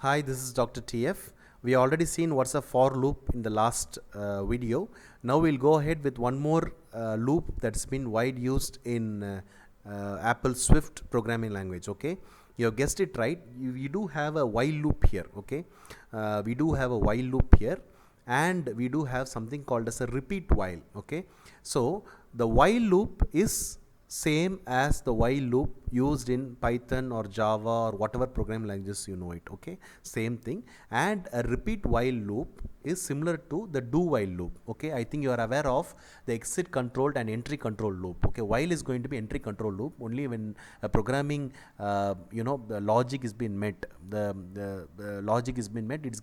Hi, this is Dr. TF. We already seen what's a for loop in the last video. Now we'll go ahead with one more loop that's been wide used in Apple Swift programming language. Okay, you have guessed it right. You do have a while loop here. Okay, we do have a while loop here, and we do have something called as a repeat while. Okay, so the while loop is same as the while loop used in Python or Java or whatever programming languages you know it. Okay, same thing. And a repeat while loop is similar to the do while loop. Okay, I think you are aware of the exit controlled and entry control loop. Okay, while is going to be entry control loop only when a programming the logic is being met, the logic is being met, it's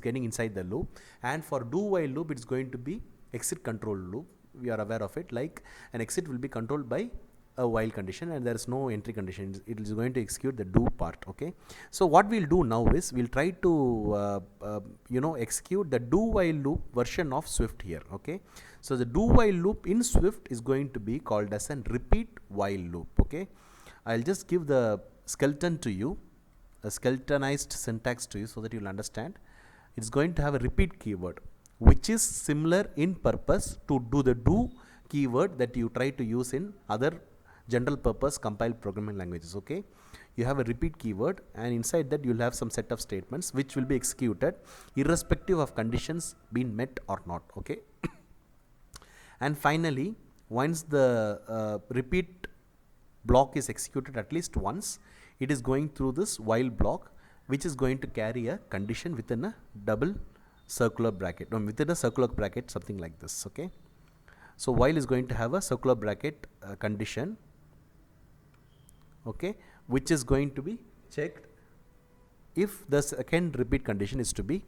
getting inside the loop. And for do while loop it's going to be exit control loop. We are aware of it, like an exit will be controlled by a while condition and there is no entry condition. It is going to execute the do part. Okay, so what we'll do now is we'll try to execute the do while loop version of Swift here. Okay, so the do while loop in Swift is going to be called as an repeat while loop. Okay, I'll just give the skeleton to you, a skeletonized syntax to you, so that you'll understand. It's going to have a repeat keyword which is similar in purpose to do the do keyword that you try to use in other general purpose compiled programming languages. Okay, you have a repeat keyword and inside that you'll have some set of statements which will be executed irrespective of conditions being met or not. Okay, and finally once the repeat block is executed at least once, it is going through this while block which is going to carry a condition within a double circular bracket, within a circular bracket, something like this. Okay, so while is going to have a circular bracket condition, okay, which is going to be checked if the second repeat condition is to be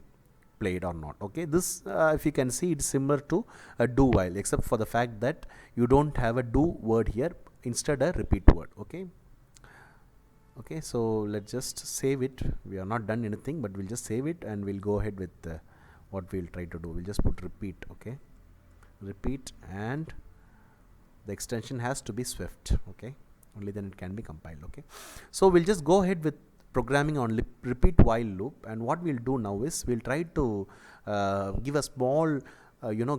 played or not. Okay, this if you can see, it's similar to a do while except for the fact that you don't have a do word here, instead a repeat word. Okay, so let's just save it. We are not done anything, but we'll just save it and we'll go ahead with what we'll try to do. We'll just put repeat. Okay, repeat, and the extension has to be Swift. Okay, only then it can be compiled. Okay, so we'll just go ahead with programming on repeat while loop, and what we'll do now is we'll try to give a small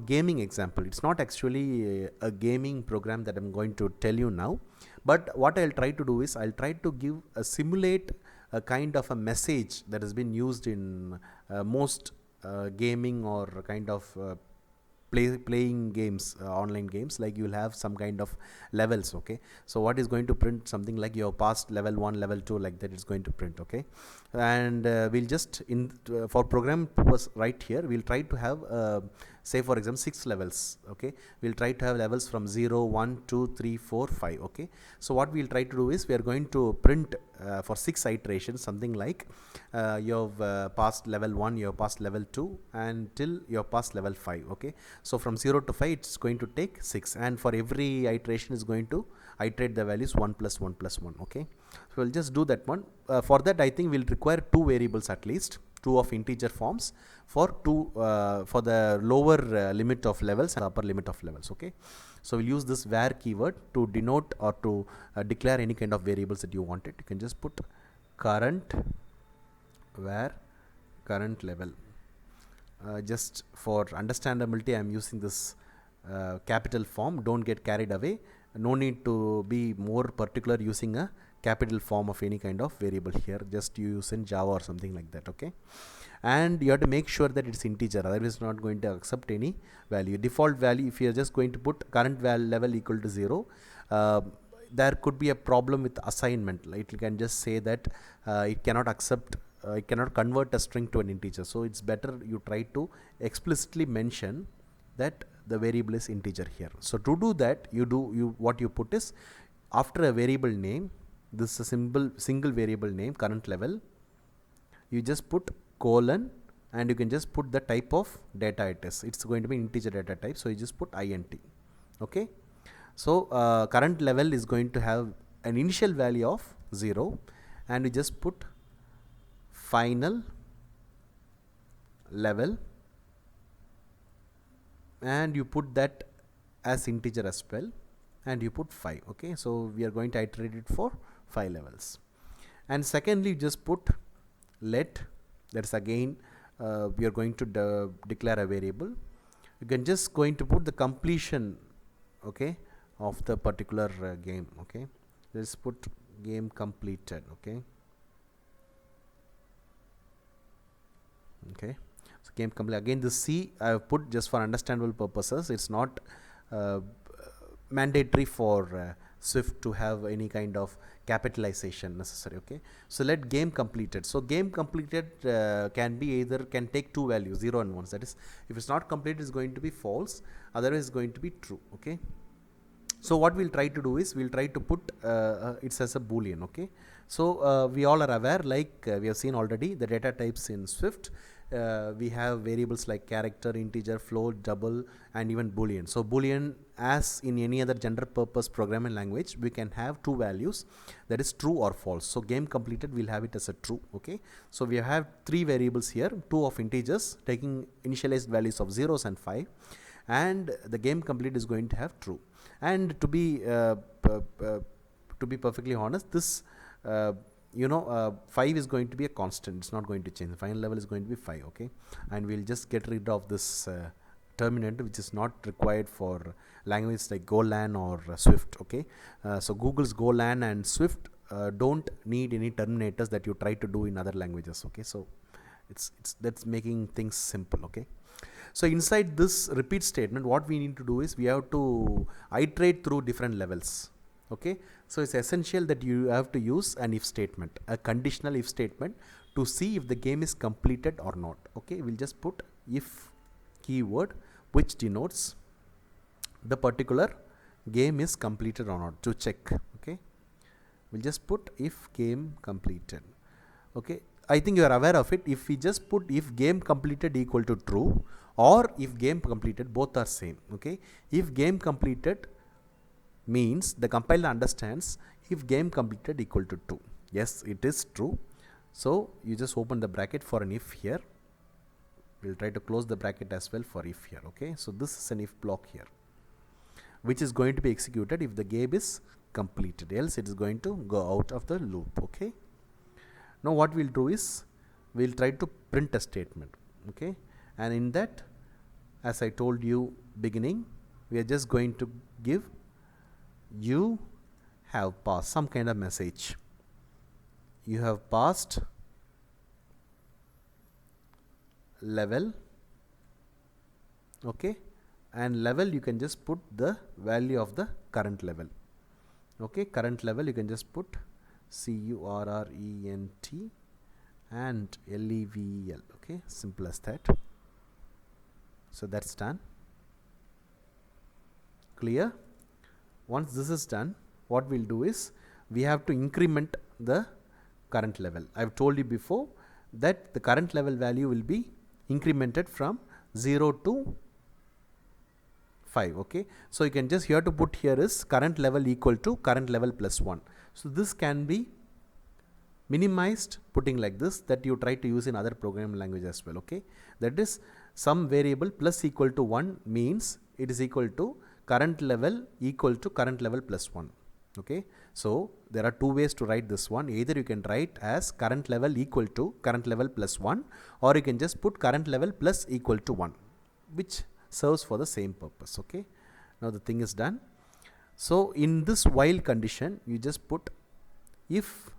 gaming example. It's not actually a gaming program that I'm going to tell you now, but what I'll try to do is I'll try to give a simulate a kind of a message that has been used in most gaming or kind of playing games, online games, like you'll have some kind of levels. Okay, so what is going to print something like your past level 1, level 2, like that it's going to print. Okay, and we'll just for program purpose right here we'll try to have say for example 6 levels. Okay, we'll try to have levels from 0, 1, 2, 3, 4, 5. Okay, so what we'll try to do is we are going to print for 6 iterations something like you have passed level 1, you have passed level 2, and till you have passed level 5. Okay, so from 0 to 5 it's going to take 6, and for every iteration is going to iterate the values 1 plus 1 plus 1. Okay, so we'll just do that one. For that I think we'll require 2 variables at least, 2 of integer forms for for the lower limit of levels and upper limit of levels. Okay, so we'll use this var keyword to denote or to declare any kind of variables that you want it. You can just put current var current level. Just for understandability, I am using this capital form. Don't get carried away. No need to be more particular using a capital form of any kind of variable here. Just use in Java or something like that. Okay, and you have to make sure that it's integer, otherwise it's not going to accept any value. Default value, if you are just going to put current level equal to 0, there could be a problem with assignment. It can just say that it cannot accept it cannot convert a string to an integer. So it's better you try to explicitly mention that the variable is integer here. So to do that, what you put is, after a variable name, this is a single variable name current level, you just put colon, and you can just put the type of data it is. It's going to be integer data type, so you just put int. Okay, so current level is going to have an initial value of 0, and you just put final level, and you put that as integer as well, and you put 5. Okay, so we are going to iterate it for 5 levels. And secondly, just put let That's again we are going to declare a variable. You can just going to put the completion, okay, of the particular game. Okay, let's put game completed. Okay, so game complete. Again, this C I have put just for understandable purposes. It's not mandatory for Swift to have any kind of capitalization necessary. Okay, so let game completed. So game completed can take two values, 0 and 1. That is, if it's not completed, it's going to be false, otherwise it's going to be true. Okay, so what we'll try to do is we'll try to put it as a boolean. Okay, so we all are aware, like we have seen already, the data types in Swift. We have variables like character, integer, float, double, and even boolean. So boolean, as in any other general purpose programming language, we can have two values, that is true or false. So game completed, we'll have it as a true. Okay, so we have three variables here, two of integers taking initialized values of 0s and 5, and the game complete is going to have true. And to be perfectly honest, this 5 is going to be a constant. It's not going to change. The final level is going to be 5. Okay, and we'll just get rid of this terminator, which is not required for languages like Golang or Swift. Okay, so Google's Golang and Swift don't need any terminators that you try to do in other languages. Okay, so that's making things simple. Okay, so inside this repeat statement, what we need to do is we have to iterate through different levels. Okay, so it's essential that you have to use an if statement, a conditional if statement, to see if the game is completed or not. Okay, we'll just put if keyword, which denotes the particular game is completed or not, to check. Okay, we'll just put if game completed. Okay, I think you are aware of it. If we just put if game completed equal to true, or if game completed, both are same. Okay, if game completed means the compiler understands if game completed equal to 2. Yes, it is true. So you just open the bracket for an if here. We'll try to close the bracket as well for if here. Okay, so this is an if block here, which is going to be executed if the game is completed, else it is going to go out of the loop. Okay, now what we'll do is we'll try to print a statement. Okay, and in that, as I told you beginning, we are just going to give you have passed some kind of message. You have passed level. Okay, and level you can just put the value of the current level. Okay, current level you can just put CURRENT and LEVEL. Okay, simple as that. So that's done. Clear? Once this is done, what we'll do is we have to increment the current level. I've told you before that the current level value will be incremented from 0 to 5. Okay, so you can just here to put here is current level equal to current level plus 1. So this can be minimized putting like this, that you try to use in other programming language as well. Okay, that is some variable plus equal to 1 means it is equal to current level equal to current level plus 1. Okay, so there are two ways to write this one. Either you can write as current level equal to current level plus 1, or you can just put current level plus equal to 1, which serves for the same purpose. Okay, now the thing is done. So in this while condition, you just put if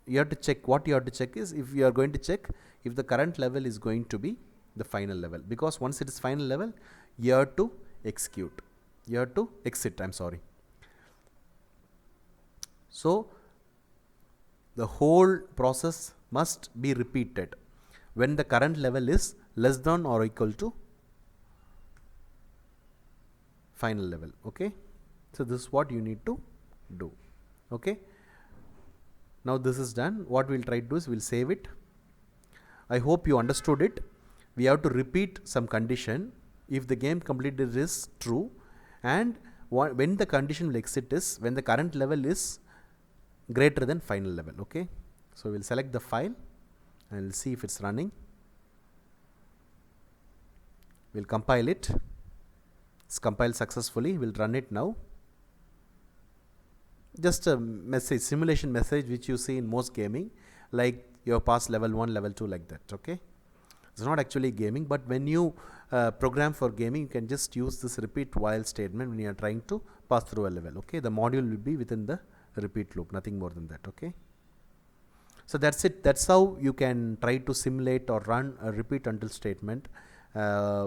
you have to check, what you have to check is if you are going to check if the current level is going to be the final level, because once it is final level, you have to execute. You have to exit, I'm sorry. So the whole process must be repeated when the current level is less than or equal to final level. Okay, so this is what you need to do. Okay, now this is done. What we'll try to do is we'll save it. I hope you understood it. We have to repeat some condition. If the game completed is true, and when the condition will exit is when the current level is greater than final level. Okay, so we'll select the file and we'll see if it's running. We'll compile it. It's compiled successfully. We'll run it now. Just a message, simulation message, which you see in most gaming, like you have passed level 1, level 2 like that. Okay, it's not actually gaming, but when you program for gaming, you can just use this repeat while statement when you are trying to pass through a level. Okay, the module will be within the repeat loop, nothing more than that. Okay, so that's it. That's how you can try to simulate or run a repeat until statement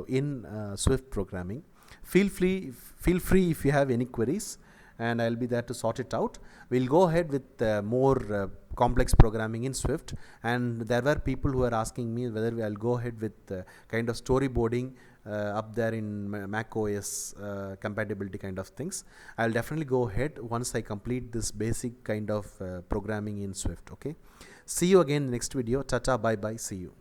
in Swift programming. Feel free if you have any queries, and I'll be there to sort it out. We'll go ahead with more complex programming in Swift, and there were people who were asking me whether I'll go ahead with kind of storyboarding up there in Mac OS compatibility kind of things. I'll definitely go ahead once I complete this basic kind of programming in Swift. Okay, see you again in the next video. Tata, bye bye, see you.